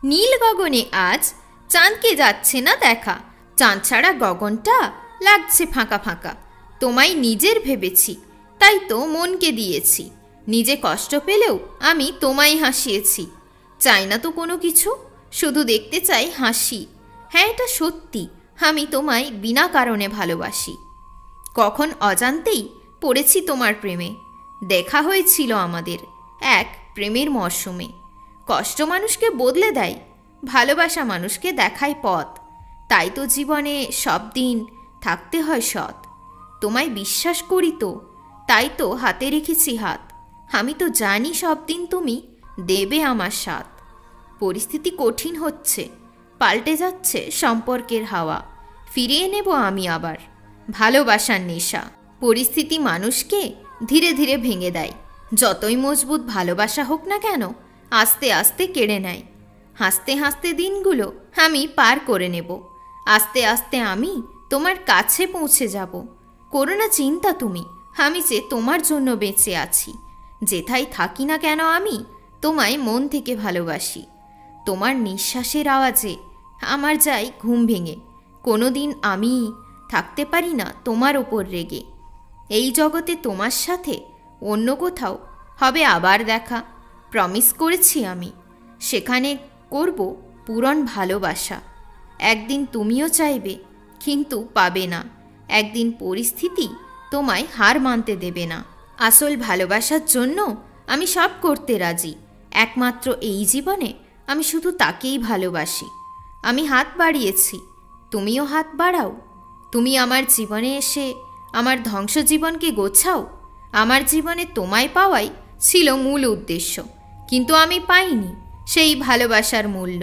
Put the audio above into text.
নীল গগনে আজ চাঁদকে যাচ্ছে না দেখা। চাঁদ ছাড়া গগনটা লাগছে ফাঁকা ফাঁকা। তোমায় নিজের ভেবেছি, তাই তো মনকে দিয়েছি। নিজে কষ্ট পেলেও আমি তোমায় হাসিয়েছি। চাই না তো কোনো কিছু, শুধু দেখতে চাই হাসি। হ্যাঁ, এটা সত্যি, আমি তোমায় বিনা কারণে ভালোবাসি। কখন অজান্তেই পড়েছি তোমার প্রেমে। দেখা হয়েছিল আমাদের এক প্রেমের মরশুমে। কষ্ট মানুষকে বদলে দেয়, ভালোবাসা মানুষকে দেখায় পথ। তাই তো জীবনে সব দিন থাকতে হয় সৎ। তোমায় বিশ্বাস করি তো, তাই তো হাতে রেখেছি হাত। আমি তো জানি সব দিন তুমি দেবে আমার সাথ। পরিস্থিতি কঠিন হচ্ছে, পাল্টে যাচ্ছে সম্পর্কের হাওয়া। ফিরিয়ে নেব আমি আবার ভালোবাসার নেশা। পরিস্থিতি মানুষকে ধীরে ধীরে ভেঙে দেয়। যতই মজবুত ভালোবাসা হোক না কেন, আস্তে আস্তে কেড়ে নেয়। হাসতে হাসতে দিনগুলো আমি পার করে নেব। আস্তে আস্তে আমি তোমার কাছে পৌঁছে যাব। করো না চিন্তা তুমি, আমি যে তোমার জন্য বেঁচে আছি। যেথায় থাকি না কেন আমি তোমায় মন থেকে ভালোবাসি। তোমার নিঃশ্বাসের আওয়াজে আমার যায় ঘুম ভেঙে। কোনো দিন আমি থাকতে পারি না তোমার ওপর রেগে। এই জগতে তোমার সাথে অন্য কোথাও হবে আবার দেখা। প্রমিস করেছি আমি, সেখানে করব পূরণ ভালোবাসা। একদিন তুমিও চাইবে, কিন্তু পাবে না। একদিন পরিস্থিতি তোমায় হার মানতে দেবে না। আসল ভালোবাসার জন্য আমি সব করতে রাজি। একমাত্র এই জীবনে আমি শুধু তাকেই ভালোবাসি। আমি হাত বাড়িয়েছি, তুমিও হাত বাড়াও। তুমি আমার জীবনে এসে আমার ধ্বংস জীবনকে গোছাও। আমার জীবনে তোমায় পাওয়াই ছিল মূল উদ্দেশ্য, কিন্তু আমি পাইনি সেই ভালোবাসার মূল্য।